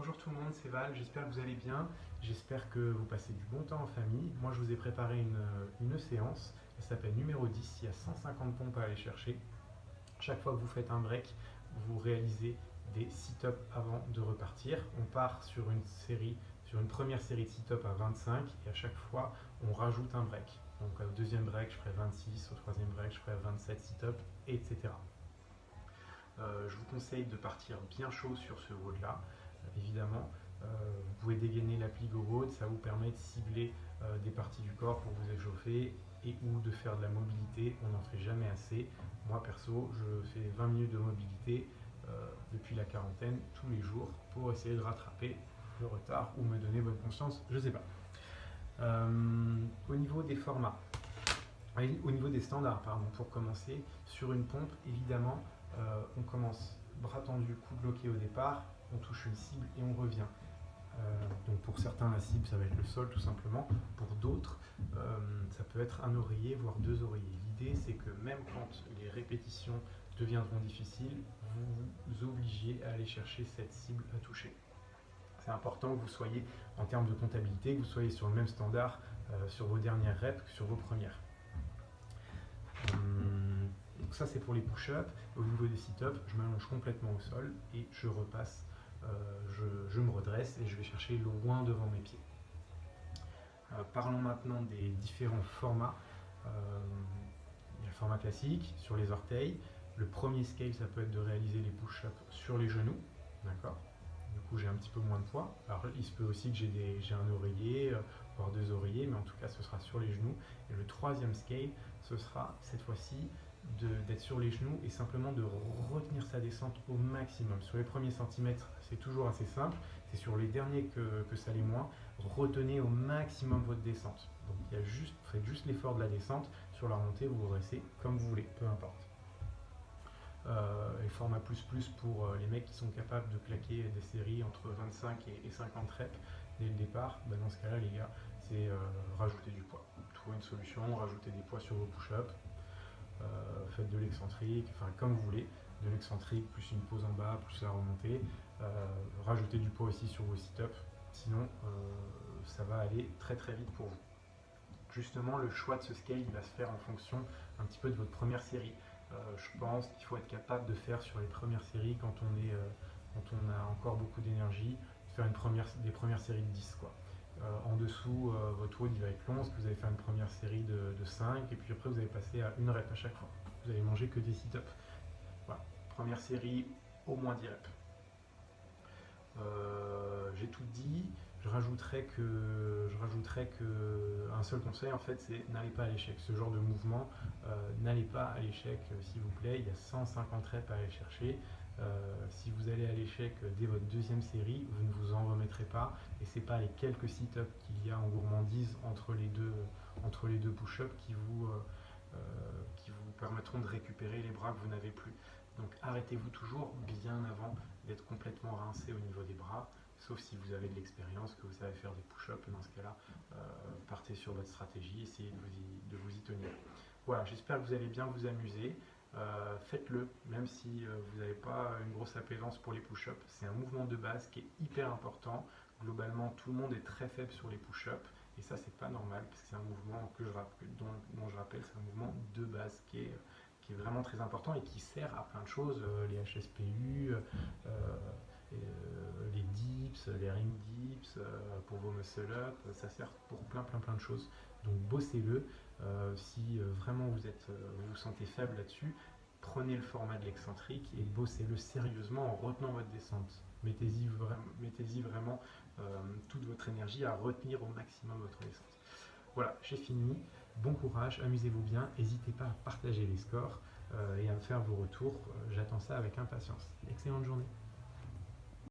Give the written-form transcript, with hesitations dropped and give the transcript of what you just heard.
Bonjour tout le monde, c'est Val, j'espère que vous allez bien, j'espère que vous passez du bon temps en famille. Moi je vous ai préparé une séance, elle s'appelle numéro 10, il y a 150 pompes à aller chercher. Chaque fois que vous faites un break, vous réalisez des sit-ups avant de repartir. On part sur une première série de sit-ups à 25 et à chaque fois on rajoute un break. Donc au deuxième break je ferai 26, au troisième break je ferai 27 sit-ups, etc. Je vous conseille de partir bien chaud sur ce WOD-là, évidemment. Vous pouvez dégainer l'appli GoWOD, ça vous permet de cibler des parties du corps pour vous échauffer et ou de faire de la mobilité. On n'en fait jamais assez. Moi perso, je fais 20 minutes de mobilité depuis la quarantaine tous les jours pour essayer de rattraper le retard ou me donner bonne conscience, je ne sais pas. Au niveau des formats, au niveau des standards, pardon, pour commencer, sur une pompe, évidemment, on commence bras tendu, coude bloqué au départ, on touche une cible et on revient. Donc pour certains, la cible, ça va être le sol tout simplement. Pour d'autres, ça peut être un oreiller, voire deux oreillers. L'idée, c'est que même quand les répétitions deviendront difficiles, vous vous obligez à aller chercher cette cible à toucher. C'est important que vous soyez, en termes de comptabilité, que vous soyez sur le même standard sur vos dernières reps que sur vos premières. Donc ça c'est pour les push-ups. Au niveau des sit-ups, je m'allonge complètement au sol et je repasse, je me redresse et je vais chercher loin devant mes pieds. Parlons maintenant des différents formats. Il y a le format classique sur les orteils. Le premier scale, ça peut être de réaliser les push-ups sur les genoux. D'accord. Du coup, j'ai un petit peu moins de poids. Alors, il se peut aussi que j'ai un oreiller, voire deux oreillers, mais en tout cas, ce sera sur les genoux. Et le troisième scale, ce sera cette fois-ci d'être sur les genoux et simplement de retenir sa descente au maximum. Sur les premiers centimètres, c'est toujours assez simple. C'est sur les derniers que ça l'est moins. Retenez au maximum votre descente. Donc, faites juste l'effort de la descente. Sur la remontée, vous restez comme vous voulez, peu importe. Et format plus plus pour les mecs qui sont capables de claquer des séries entre 25 et 50 reps dès le départ. Ben dans ce cas là les gars, c'est rajouter du poids, trouver une solution, rajouter des poids sur vos push-ups, faites de l'excentrique, enfin comme vous voulez, de l'excentrique plus une pause en bas plus la remontée, rajoutez du poids aussi sur vos sit-ups, sinon ça va aller très très vite pour vous. Justement, le choix de ce scale il va se faire en fonction un petit peu de votre première série. Je pense qu'il faut être capable de faire sur les premières séries quand on a encore beaucoup d'énergie, faire des premières séries de 10 quoi. En dessous, votre WOD il va être long parce que vous allez faire une première série de 5 et puis après vous allez passer à une rep à chaque fois. Vous allez manger que des sit-ups. Voilà. Première série, au moins 10 reps. J'ai tout dit. Je rajouterais que un seul conseil en fait, c'est n'allez pas à l'échec. Ce genre de mouvement, n'allez pas à l'échec s'il vous plaît. Il y a 150 reps à aller chercher. Si vous allez à l'échec dès votre deuxième série, vous ne vous en remettrez pas. Et c'est pas les quelques sit-ups qu'il y a en gourmandise entre les deux push-ups qui vous permettront de récupérer les bras que vous n'avez plus. Donc arrêtez-vous toujours bien avant d'être complètement rincé au niveau des bras, sauf si vous avez de l'expérience, que vous savez faire des push-ups. Dans ce cas-là, partez sur votre stratégie, essayez de vous y tenir. Voilà, j'espère que vous allez bien vous amuser. Faites-le, même si vous n'avez pas une grosse appétence pour les push-ups. C'est un mouvement de base qui est hyper important. Globalement, tout le monde est très faible sur les push-ups. Et ça, c'est pas normal, parce que c'est un mouvement dont je rappelle, c'est un mouvement de base qui est vraiment très important et qui sert à plein de choses, les HSPU, les dips, les ring dips, pour vos muscle-up, ça sert pour plein de choses. Donc bossez-le, si vraiment vous vous sentez faible là-dessus, prenez le format de l'excentrique et bossez-le sérieusement en retenant votre descente. Mettez-y vraiment toute votre énergie à retenir au maximum votre descente. Voilà, j'ai fini. Bon courage, amusez-vous bien. N'hésitez pas à partager les scores et à me faire vos retours. J'attends ça avec impatience. Excellente journée.